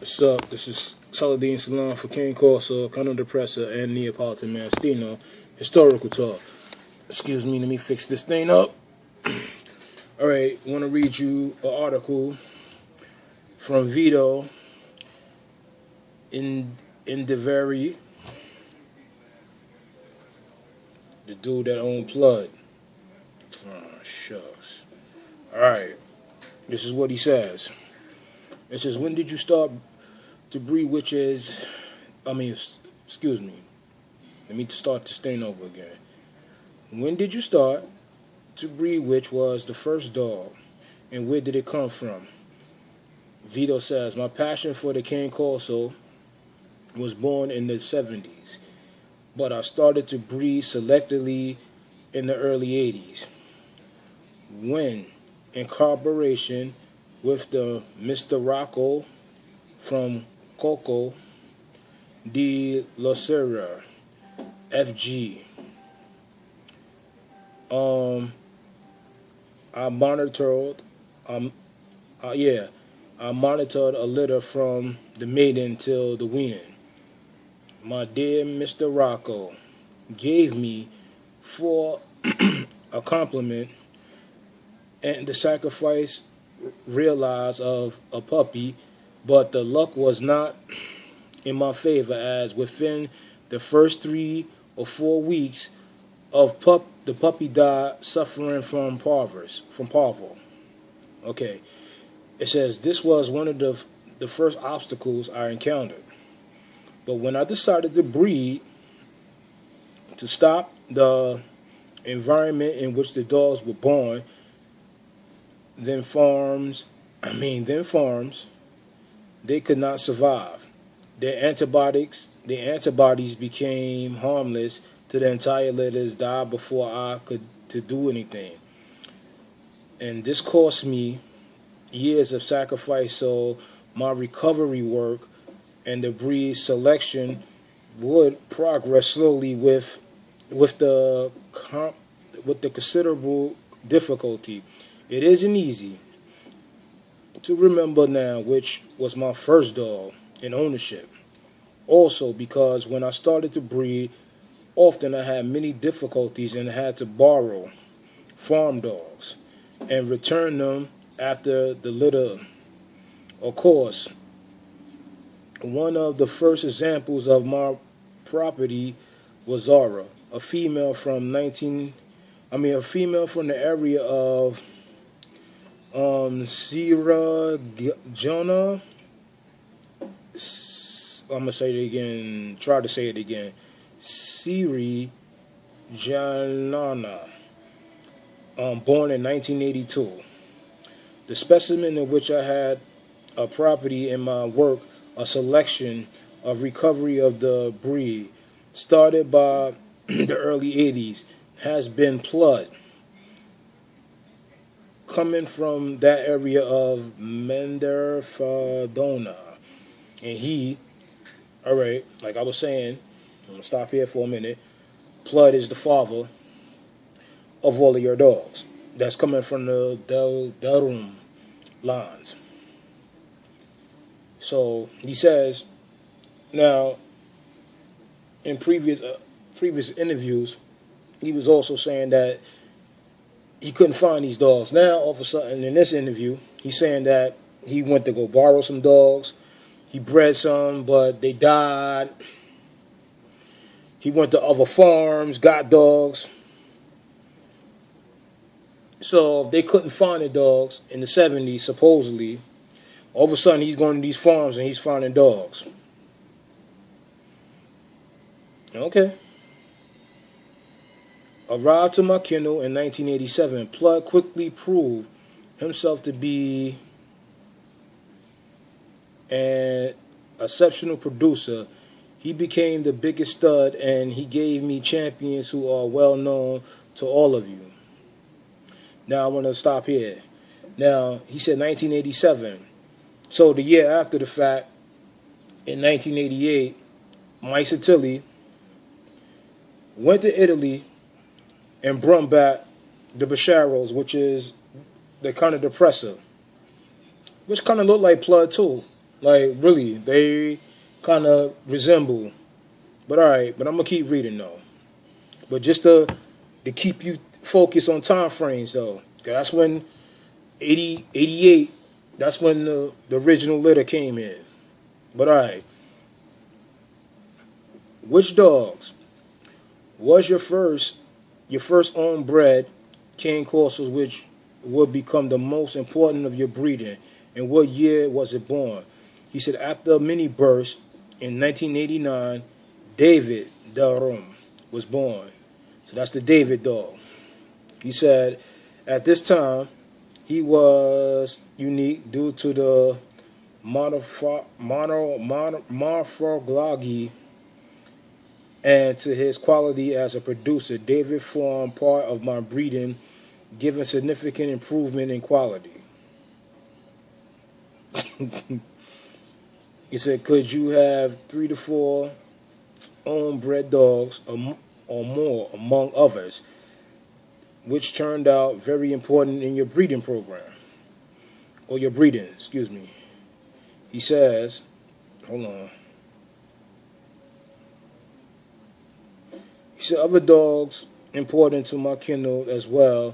What's up? This is Saladin Salam for King Corso, Conor Depressor, and Neapolitan Mastino. Historical talk. Excuse me, let me fix this thing up. Alright, I want to read you an article from Vito in indivieri, the dude that owned Blood. Oh, shucks. Alright, this is what he says. It says, when did you start to breed witches? Excuse me. Let me start this thing over again. When did you start to breed which was the first dog? And where did it come from? Vito says, my passion for the Cane Corso was born in the 70s, but I started to breed selectively in the early 80s. When, in collaboration with the Mr. Rocco from Coco de la Sierra, FG. I monitored I monitored a litter from the maiden till the weaning. My dear Mr. Rocco gave me for a compliment and the sacrifice realized of a puppy, but the luck was not in my favor, as within the first 3 or 4 weeks of the puppy died suffering from parvo. Okay. It says this was one of the first obstacles I encountered. But when I decided to breed, to stop the environment in which the dogs were born, then farms, they could not survive. Their antibodies became harmless to the entire litters, died before I could to do anything. And this cost me years of sacrifice, so my recovery work and the breed selection would progress slowly with the considerable difficulty. It isn't easy to remember now which was my first dog in ownership. Also, because when I started to breed, often I had many difficulties and had to borrow farm dogs and return them after the litter. Of course, one of the first examples of my property was Zara, a female from the area of Sierra Leone. I'm gonna say it again. Try to say it again. Sierra Leone. Born in 1982. The specimen in which I had a property in my work, a selection of recovery of the breed, started by the early 80s, has been Plud, coming from that area of Menderfadona. And he, alright, like I was saying, I'm going to stop here for a minute. Plud is the father of all of your dogs. That's coming from the Delrum lines. So he says, now, in previous interviews, he was also saying that he couldn't find these dogs. Now, all of a sudden, in this interview, he's saying that he went to go borrow some dogs. He bred some, but they died. He went to other farms, got dogs. So they couldn't find the dogs in the 70s, supposedly. All of a sudden, he's going to these farms and he's finding dogs. Okay. Arrived to my kennel in 1987, Plug quickly proved himself to be an exceptional producer. He became the biggest stud, and he gave me champions who are well known to all of you. Now I want to stop here. Now, he said 1987. So the year after the fact, in 1988, Mike Satilli went to Italy and brought back the Basharos, which is the kind of depressor, which kind of looked like Plug too. Like really, they kind of resemble. But all right, but I'm gonna keep reading though. But just to keep you focused on time frames though, 'cause that's when 88. That's when the original litter came in. But all right, which dogs was your first own bred cane corsos, which would become the most important of your breeding, and what year was it born? He said after a mini burst in 1989, David Darum was born. So that's the David dog. He said at this time he was unique due to the morphology and to his quality as a producer. David formed part of my breeding, giving significant improvement in quality. He said, could you have 3 to 4 own bred dogs or more, among others, which turned out very important in your breeding program, or your breeding, excuse me. He says, hold on. He said, other dogs important to my kennel as well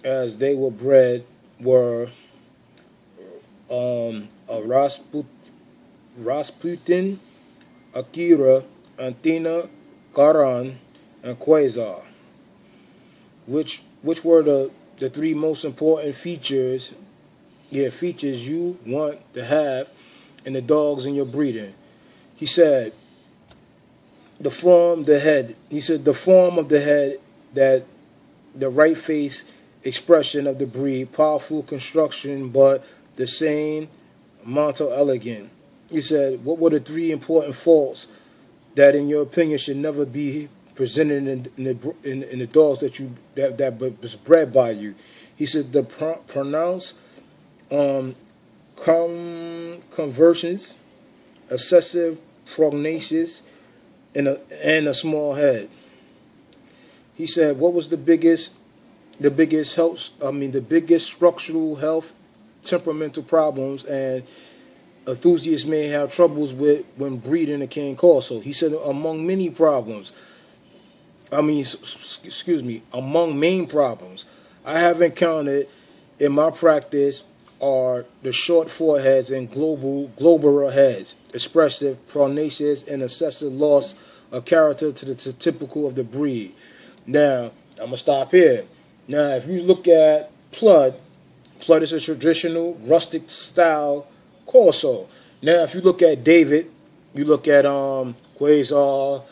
as they were bred were a Rasputin, Akira, Antina, Karan, and Quasar, which were the 3 most important features you want to have in the dogs in your breeding. He said the form of the head, that the right face expression of the breed, powerful construction, but the same mental elegant. He said, what were the 3 important faults that, in your opinion, should never be presented in the dogs that was bred by you? He said the pronounced conversions, excessive prognosis, and a small head. He said, what was the biggest structural health, temperamental problems, and enthusiasts may have troubles with when breeding a cane corso? He said, among main problems I have encountered in my practice are the short foreheads and globular heads, expressive, pronounced, and excessive loss of character to the typical of the breed. Now, I'm going to stop here. Now, if you look at Plud is a traditional rustic style corso. Now, if you look at David, you look at Quasar,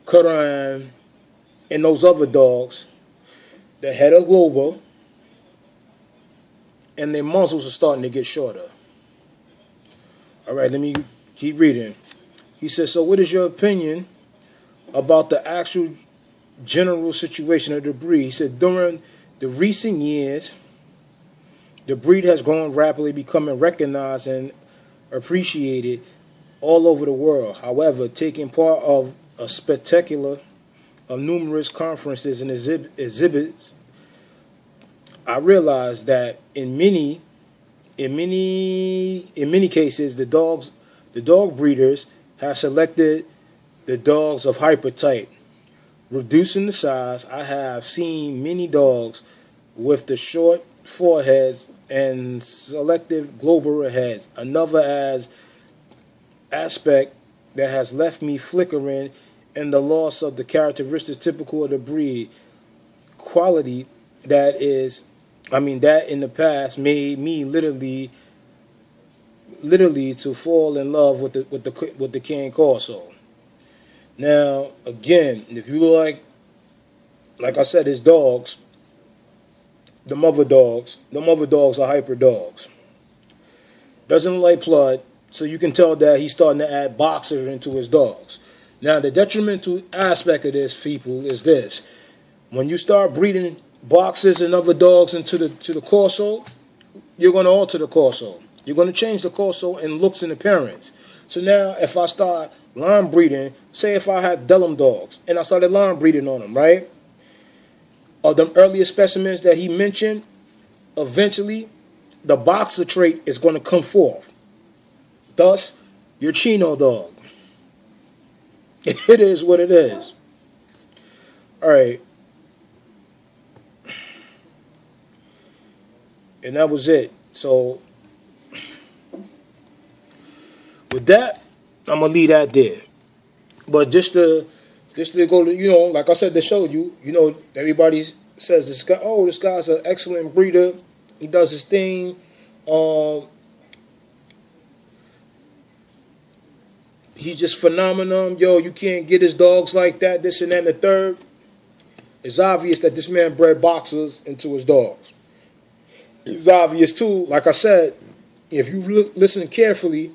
Karan, and those other dogs, the head are global, and their muzzles are starting to get shorter. All right, let me keep reading. He says, so what is your opinion about the actual general situation of the breed? He said, during the recent years, the breed has grown rapidly, becoming recognized and appreciated all over the world. However, taking part of a spectacular of numerous conferences and exhibits, I realized that in many cases, the dog breeders have selected the dogs of hyper type, reducing the size. I have seen many dogs with the short foreheads and selective globular heads. Another aspect that has left me flickering in the loss of the characteristics typical of the breed quality that in the past made me literally to fall in love with the cane corso. Now, again, if you look like I said, his dogs, the mother dogs are hyper dogs. Doesn't like Plud, so you can tell that he's starting to add boxers into his dogs. Now, the detrimental aspect of this, people, is this: when you start breeding boxers and other dogs into the corso, you're going to alter the corso. You're going to change the corso in looks and appearance. So now, if I start line breeding, say if I had Dellum dogs and I started line breeding on them, right? Of them earlier specimens that he mentioned, eventually the boxer trait is going to come forth. Thus, your Chino dog. It is what it is. All right. And that was it. So, with that, I'm going to leave that there. But just to go to, like I said, to show you, everybody says this guy's an excellent breeder. He does his thing. He's just phenomenal. Yo, you can't get his dogs like that, this and that and the third. It's obvious that this man bred boxers into his dogs. It's obvious, too, like I said, if you listen carefully,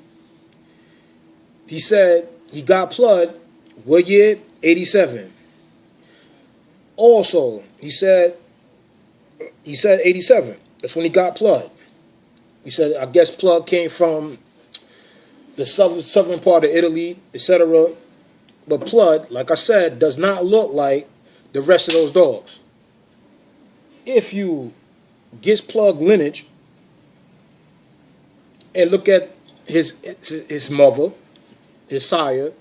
he said he got blood, what year? 87. Also, he said 87. That's when he got plug. He said, I guess plug came from the southern part of Italy, etc. But plug, like I said, does not look like the rest of those dogs. If you get plug lineage and look at his mother, his sire,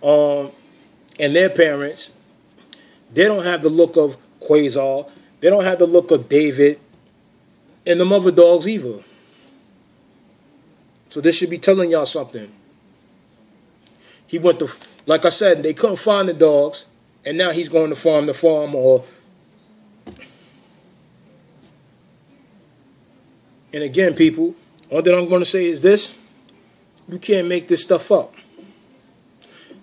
and their parents, they don't have the look of Quasar. They don't have the look of David and the mother dogs either. So this should be telling y'all something. He went to, like I said, they couldn't find the dogs, and now he's going to farm or. And again, people, all that I'm going to say is this: you can't make this stuff up.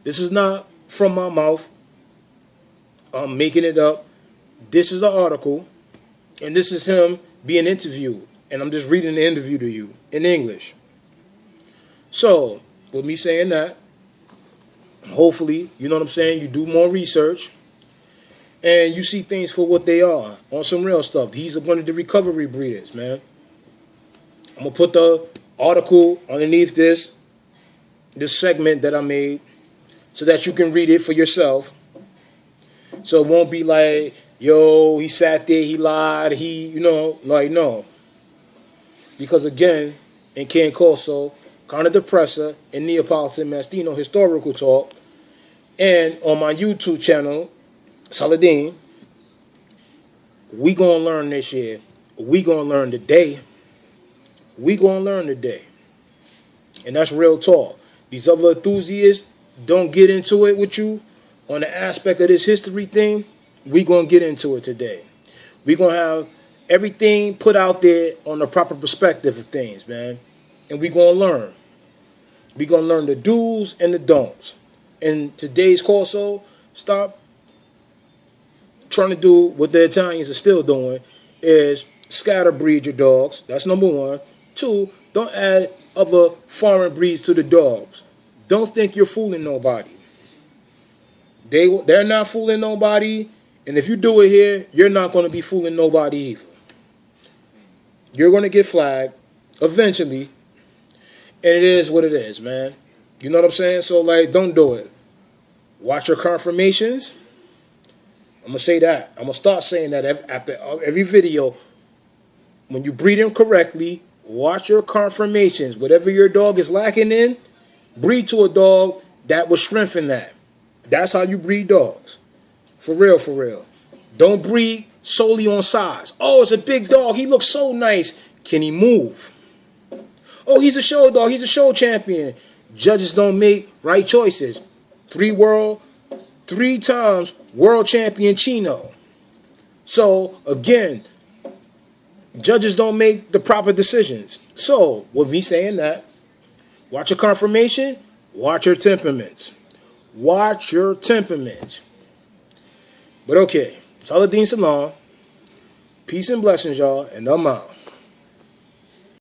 This is not from my mouth. I'm making it up. This is an article, and this is him being interviewed. And I'm just reading the interview to you in English. So, with me saying that, hopefully, you know what I'm saying, you do more research, and you see things for what they are, on some real stuff. He's one of the recovery breeders, man. I'm going to put the article underneath this segment that I made, so that you can read it for yourself. So it won't be like, yo, he sat there, he lied, no. Because again, in Can Corso, Carne Depressa, and Neapolitan Mastino Historical Talk, and on my YouTube channel, Saladin, we gonna learn this year. We gonna learn today. We gonna learn today. And that's real talk. These other enthusiasts don't get into it with you on the aspect of this history thing. We gonna get into it today. We gonna have everything put out there on the proper perspective of things, man. And we gonna learn. We gonna learn the do's and the don'ts. And today's corso, stop trying to do what the Italians are still doing, is scatter breed your dogs. That's number one. Two, don't add other foreign breeds to the dogs. Don't think you're fooling nobody. They're not fooling nobody, and if you do it here, you're not going to be fooling nobody either. You're going to get flagged eventually, and it is what it is, man. You know what I'm saying? So, like, don't do it. Watch your confirmations. I'm going to say that. I'm going to start saying that after every video. When you breed them correctly, watch your confirmations. Whatever your dog is lacking in, breed to a dog that will strengthen that. That's how you breed dogs. For real, for real. Don't breed solely on size. Oh, it's a big dog. He looks so nice. Can he move? Oh, he's a show dog. He's a show champion. Judges don't make right choices. 3 times world champion Chino. So, again, judges don't make the proper decisions. So, with me saying that, watch your confirmation, watch your temperaments. Watch your temperaments. But okay, Saladin Salam. Peace and blessings, y'all, and I'm out.